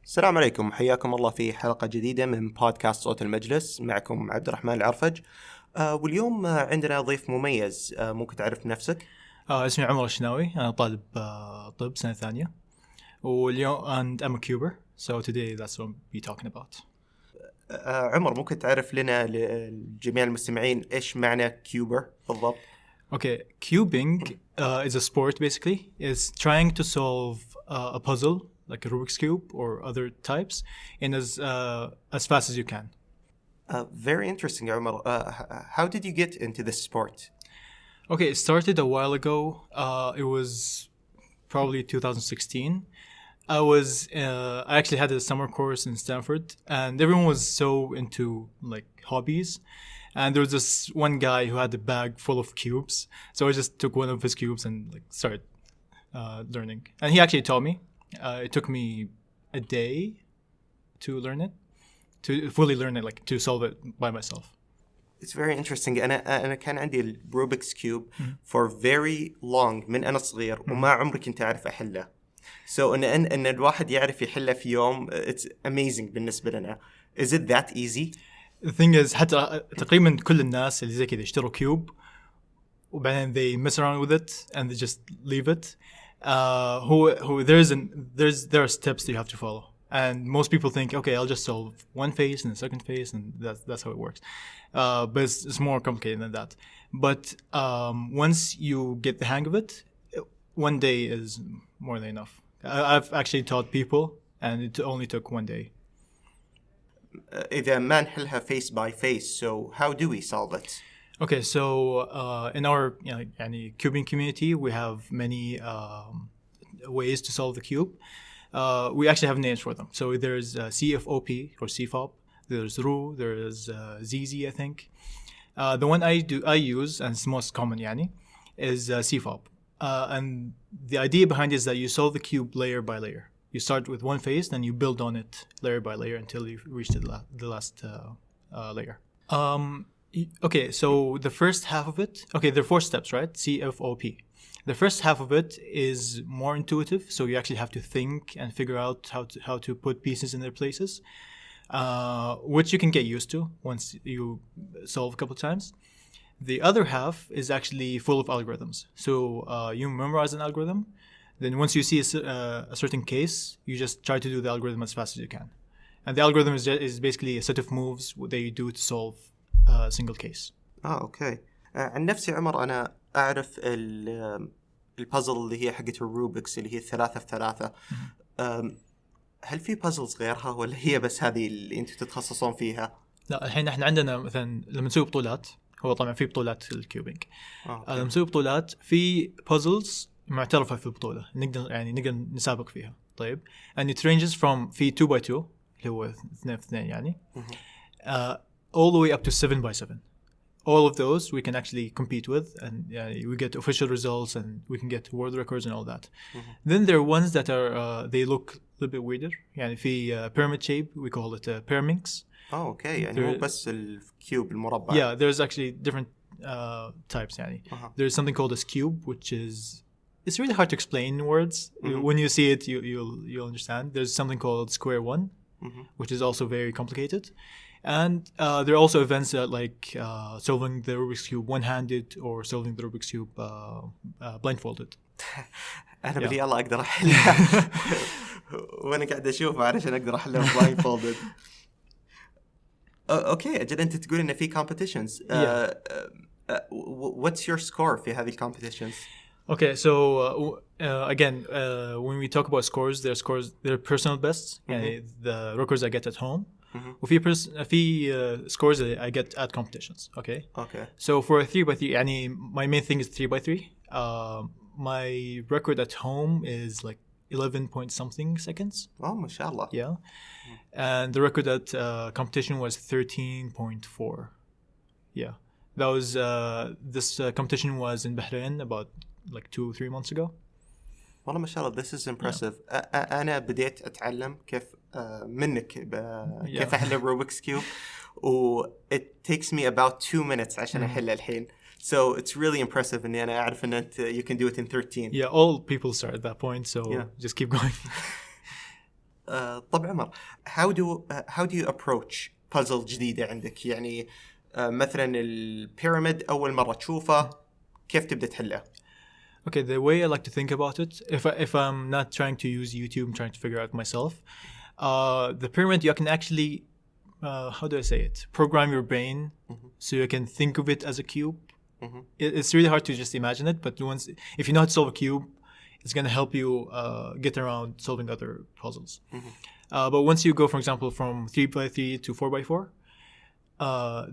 السلام عليكم، حياكم الله في حلقة جديدة من بودكاست صوت المجلس. معكم عبدالرحمن العرفج. واليوم عندنا ضيف مميز. ممكن تعرف نفسك؟ اسمي الشيناوي، أنا طالب طب سنة ثانية، واليوم and I'm a Cuber, so today that's what we'll be talking about. عمر، ممكن تعرف لنا لجميع المستمعين إيش معنى كيوبر بالضبط؟ Okay, Kيوبنق is a sport basically. It's trying to solve a puzzle like a Rubik's Cube or other types in as fast as you can. Very interesting, Umar. How did you get into this sport? Okay, it started a while ago. It was probably 2016. I actually had a summer course in Stanford, and everyone was so into like hobbies. And there was this one guy who had a bag full of cubes. So I just took one of his cubes and like started learning. And he actually taught me. It took me a day to learn it, to fully learn it, like to solve it by myself. It's very interesting. أنا كان عندي الروبكس كيوب for very long من أنا صغير وما عمري كنت أعرف أحله. So إن الواحد يعرف يحله في يوم, it's amazing بالنسبة لنا. Is it that easy? The thing is, حتى تقريبا كل الناس اللي زي كذا يشتروا كيوب وبعدين they mess around with it and they just leave it. There are steps that you have to follow, and most people think, okay, I'll just solve one phase and the second phase, and that's how it works. But it's more complicated than that. But once you get the hang of it, one day is more than enough. I've actually taught people, and it only took one day. إذا ما نحلها face by face, so how do we solve it? Okay, so in our Cuban community, we have many ways to solve the cube. We actually have names for them. So there's CFOP or CFOP. There's RU. There's ZZ, I think. The one I use, and it's most common, is CFOP. And the idea behind it is that you solve the cube layer by layer. You start with one phase, then you build on it layer by layer until you reach the last layer. Okay, so the first half of it, there are 4 steps, right? CFOP. The first half of it is more intuitive, so you actually have to think and figure out how to put pieces in their places, which you can get used to once you solve a couple of times. The other half is actually full of algorithms. So you memorize an algorithm, then once you see a certain case, you just try to do the algorithm as fast as you can. And the algorithm is basically a set of moves that you do to solve single case. اوكي. عن نفسي عمر, انا اعرف البازل اللي هي حقت الروبكس اللي هي 3 في 3. هل في بازلز غيرها ولا هي بس هذه اللي انتم تتخصصون فيها؟ لا, الحين احنا عندنا مثلا لما نسوي بطولات, هو طبعا في بطولات الكيوبنق. لما نسوي بطولات في بازلز معترفة في البطولة, نقدر نسابق فيها. طيب, and it ranges from في 2 by 2 اللي هو 2 في 2 all the way up to 7 by 7. All of those we can actually compete with, and we get official results, and we can get world records and all that. Then there are ones that are they look a little bit weirder. في pyramid shape, we call it pyramids. Oh, okay. يعني مو بس الكيوب المربع. Yeah, there's actually different types. There's something called a cube, which is, it's really hard to explain in words. When you see it, you'll understand. There's something called square one, which is also very complicated. And there are also events that like solving the Rubik's Cube one-handed or solving the Rubik's Cube blindfolded. أنا بدي الله أقدر أحلها وأنا قاعد أشوفه علشان أقدر أحلها blindfolded. أوكي, أجل أنت تقول إن في competitions. What's your score في هذه competitions? Okay, so again, when we talk about scores, they're personal bests. The records I get at home. وفي scores that I get at competitions. Okay. So for a 3 by 3, my main thing is 3 by 3. My record at home is like 11 point something seconds. Oh, mashallah. Yeah. And the record at competition was 13.4. Yeah. That was this competition was in Bahrain about like 2-3 months ago. والله ما شاء الله, this is impressive. أنا بديت أتعلم كيف منك كيف أحل روبكس كيوب, it takes me about 2 minutes عشان أحلها الحين. So it's really impressive إني أنا أعرف إن أنت you can do it in 13. Yeah, all people start at that point, so just keep going. طب عمر, how do you approach puzzle جديدة عندك؟ يعني مثلا البيراميد أول مرة تشوفه كيف تبدأ تحلها؟ Okay, the way I like to think about it, if I'm not trying to use YouTube, I'm trying to figure out myself. The pyramid, you can actually, how do I say it? Program your brain so you can think of it as a cube. It's really hard to just imagine it, but if you know how to solve a cube, it's going to help you get around solving other puzzles. But once you go, for example, from 3x3 to 4x4,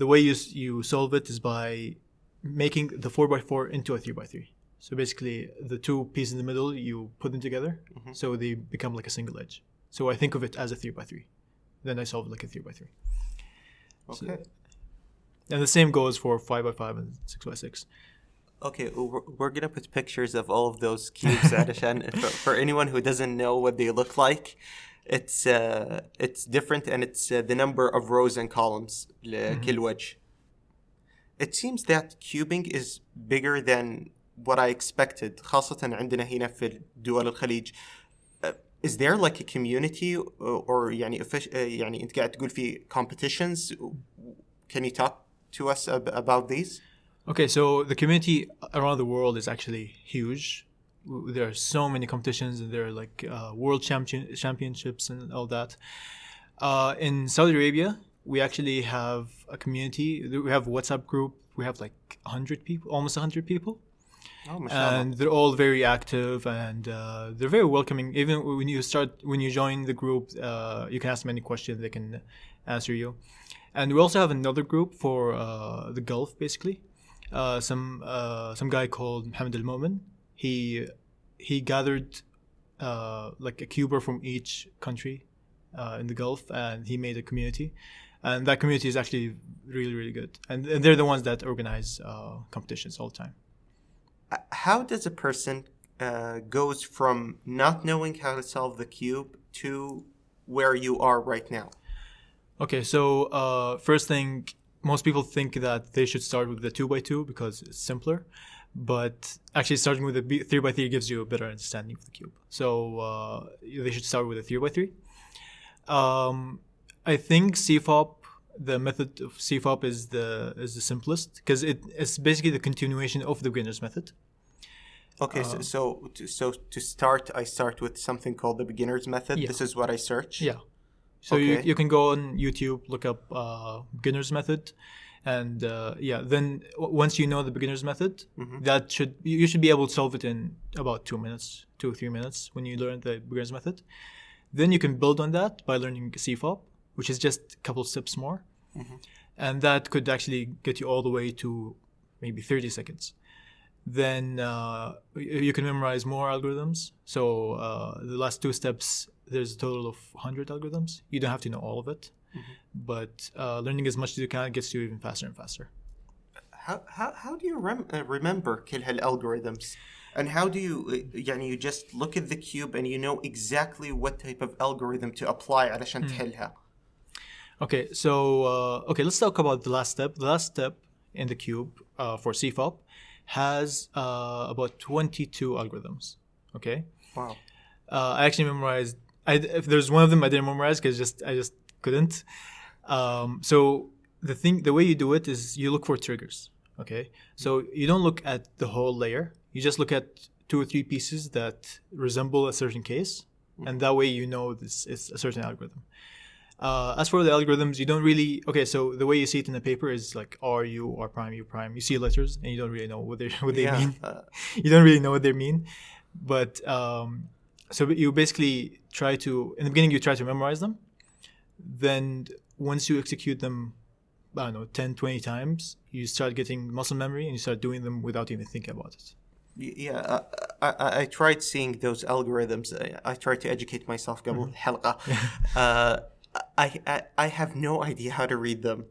the way you solve it is by making the 4x4 into a 3x3. So basically, the two pieces in the middle, you put them together, so they become like a single edge. So I think of it as a 3x3. Then I solve it like a 3x3. Okay. And the same goes for 5x5 and 6x6. Okay, we're going to put pictures of all of those cubes علشان for anyone who doesn't know what they look like. It's different, and it's the number of rows and columns لكل وجه. It seems that cubing is bigger than what I expected, خاصة عندنا هنا في دول الخليج. Is there like a community or يعني أنت قاعد تقول في competitions? Can you talk to us about these? Okay, so the community around the world is actually huge. There are so many competitions, and there are like world championships and all that. In Saudi Arabia, we actually have a community. We have a WhatsApp group. We have like 100 people, almost 100 people. Oh, mashallah. And they're all very active, and they're very welcoming. Even when you join the group, you can ask them any questions, they can answer you. And we also have another group for the Gulf, basically. Some guy called Muhammad al-Mu'min. He gathered like a cuber from each country in the Gulf, and he made a community. And that community is actually really, really good. And they're the ones that organize competitions all the time. How does a person goes from not knowing how to solve the cube to where you are right now? Okay, so first thing, most people think that they should start with the 2x2 because it's simpler, but actually starting with the 3x3 gives you a better understanding of the cube. So they should start with a 3x3. I think CFOP, the method of CFOP is the simplest because it's basically the continuation of the beginner's method. Okay, so to start, I start with something called the beginner's method. Yeah. This is what I search. Yeah. So you can go on YouTube, look up beginner's method, and then once you know the beginner's method, you should be able to solve it in about 2 minutes, 2 or 3 minutes when you learn the beginner's method. Then you can build on that by learning CFOP, which is just a couple steps more, and that could actually get you all the way to maybe 30 seconds. Then you can memorize more algorithms. So the last 2 steps, there's a total of 100 algorithms. You don't have to know all of it, but learning as much as you can gets you even faster and faster. How do you remember كل هالalgorithms? And how do you you just look at the cube and you know exactly what type of algorithm to apply علشان تحلها? Okay, so let's talk about the last step. The last step in the cube for CFOP has about 22 algorithms. Okay. Wow. I actually memorized. If there's one of them I didn't memorize because I just couldn't. So the way you do it is you look for triggers. Okay. So you don't look at the whole layer. You just look at 2 or 3 pieces that resemble a certain case, and that way you know this is a certain algorithm. As for the algorithms, you don't really. Okay, so the way you see it in the paper is like R, U, R prime, U prime. You see letters and you don't really know what they mean. You don't really know what they mean, but so you basically try to. In the beginning, you try to memorize them. Then once you execute them, I don't know, 10, 20 times, you start getting muscle memory and you start doing them without even thinking about it. Yeah, I tried seeing those algorithms. I tried to educate myself قبل الحلقة. I have no idea how to read them.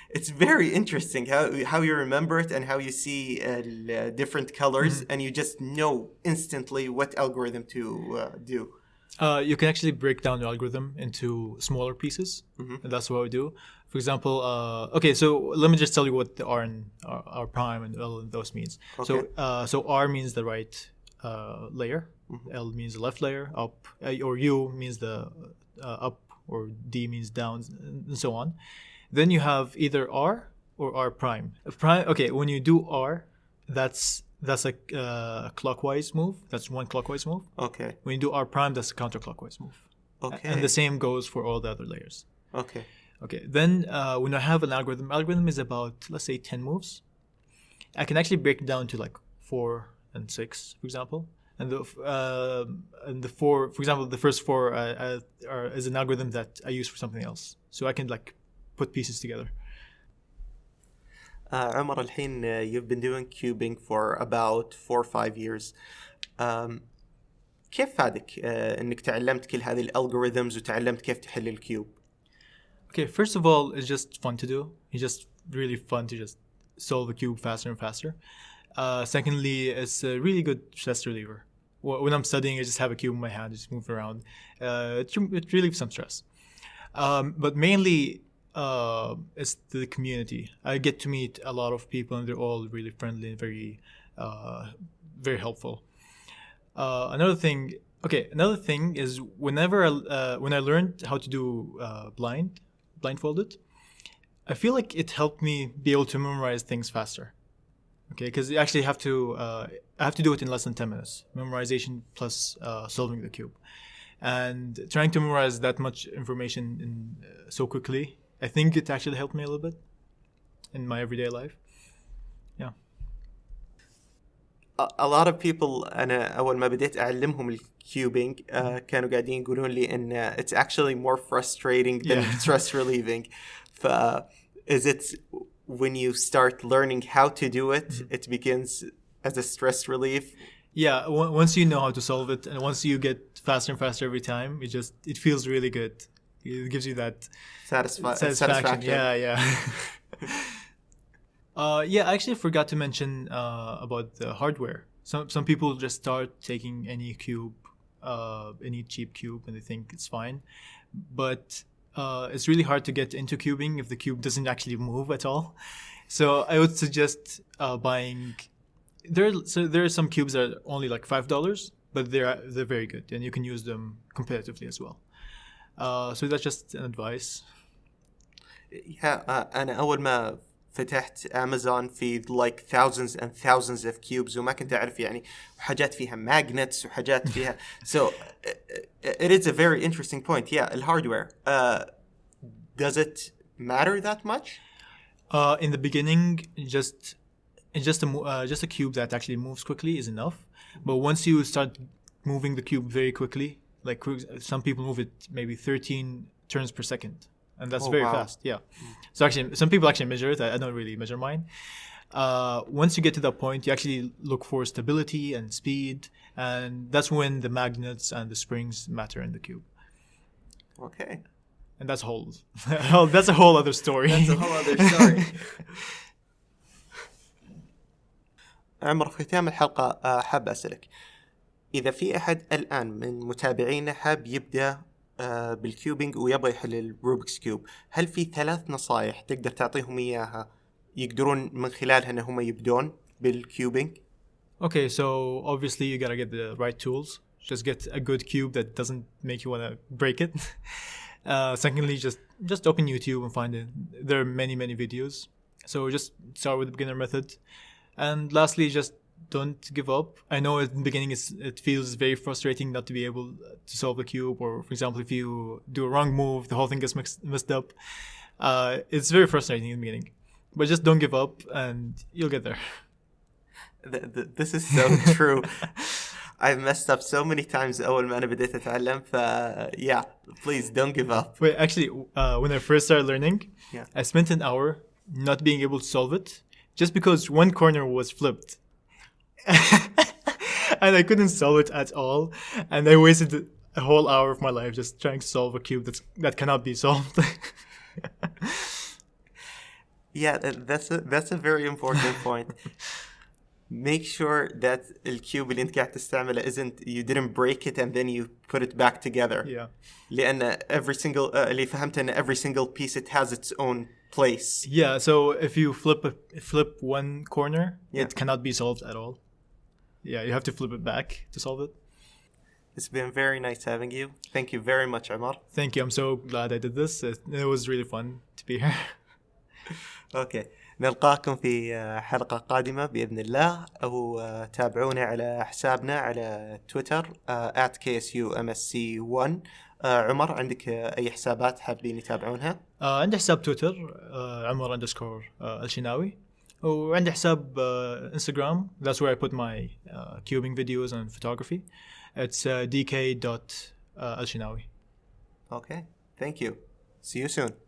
It's very interesting how you remember it and how you see different colors and you just know instantly what algorithm to do. You can actually break down the algorithm into smaller pieces, and that's what we do. For example, okay, so let me just tell you what the R and R prime and L and those means. Okay. So R means the right layer, L means the left layer, up, or U means the up, or D means down, and so on. Then you have either R or R prime. Okay, when you do R, that's a clockwise move. That's one clockwise move. Okay. When you do R prime, that's a counterclockwise move. Okay. And the same goes for all the other layers. Okay. Okay. Then when I have an algorithm is about, let's say, 10 moves. I can actually break it down to like 4 and 6, for example. And the 4, for example, the first 4 is an algorithm that I use for something else. So I can like put pieces together. عمر, الحين you've been doing cubing for about 4 or 5 years. كيف فادك انك تعلمت كل هذه الالجوريثمز وتعلمت كيف تحل الكيوب؟ Okay, first of all, it's just fun to do. It's just really fun to just solve the cube faster and faster. Secondly, it's a really good stress reliever. When I'm studying, I just have a cube in my hand, just move around. It relieves some stress. But mainly, it's the community. I get to meet a lot of people, and they're all really friendly and very helpful. Another thing is when I learned how to do blindfolded, I feel like it helped me be able to memorize things faster. Okay, because you actually have to I have to do it in less than 10 minutes. Memorization plus solving the cube, and trying to memorize that much information so quickly, I think it actually helped me a little bit in my everyday life. Yeah. A lot of people, أنا أول ما بديت أعلمهم الكيوبينج كانوا قاعدين يقولون لي إن it's actually more frustrating than stress relieving. Is it when you start learning how to do it, it begins as a stress relief? Yeah, once you know how to solve it, and once you get faster and faster every time, it feels really good. It gives you that satisfaction. Yeah. Yeah, I actually forgot to mention about the hardware. Some people just start taking any cube, any cheap cube, and they think it's fine. But it's really hard to get into cubing if the cube doesn't actually move at all. So I would suggest buying. There are some cubes that are only like $5, but they're very good, and you can use them competitively as well. So that's just an advice. Yeah, أنا أول ما فتحت أمازون في like thousands and thousands of cubes وما كنت أعرف يعني حاجات فيها magnets وحاجات فيها so it is a very interesting point. Yeah, الhardware. Does it matter that much? In the beginning, just a cube that actually moves quickly is enough. But once you start moving the cube very quickly, like some people move it maybe 13 turns per second. And that's very fast, yeah. So actually, some people actually measure it. I don't really measure mine. Once you get to that point, you actually look for stability and speed, and that's when the magnets and the springs matter in the cube. Okay. And that's a whole other story. That's a whole other story. عمر، في ختام الحلقة حاب أسألك إذا في أحد الآن من متابعينا حاب يبدأ بالكيوبنج ويبغى يحل الروبكس كيوب، هل في 3 نصايح تقدر تعطيهم إياها يقدرون من خلالها أنهم يبدون بالكيوبنج؟ Okay, so obviously you gotta get the right tools. Just get a good cube that doesn't make you want to break it. Secondly, just open YouTube and find it. There are many videos. So just start with the beginner method. And lastly, just don't give up. I know at the beginning it feels very frustrating not to be able to solve the cube, or for example, if you do a wrong move, the whole thing gets messed up. It's very frustrating in the beginning, but just don't give up and you'll get there. This is so true. I've messed up so many times أول ما أنا بديت أتعلم. Yeah, please don't give up. Wait, actually, when I first started learning, I spent an hour not being able to solve it just because one corner was flipped. And I couldn't solve it at all, and I wasted a whole hour of my life just trying to solve a cube that cannot be solved. Yeah, that's a very important point. make sure that الكيوب اللي انت قاعد تستعمله isn't you didn't break it and then you put it back together. Yeah. لأن every single اللي فهمت أن every single piece it has its own place. Yeah. So if you flip one corner, Yeah. it cannot be solved at all. Yeah, you have to flip it back to solve it. It's been very nice having you. Thank you very much, Amar. Thank you. I'm so glad I did this. It was really fun to be here. اوكي، نلقاكم في حلقة قادمة بإذن الله، أو تابعونا على حسابنا على تويتر @KSUMSC1. عمر، عندك أي حسابات حابين يتابعونها؟ عندي حساب تويتر عمر الشيناوي، وعندي حساب انستغرام. That's where I put my cubing videos and photography. It's dk.alshinawi. Okay, thank you. See you soon.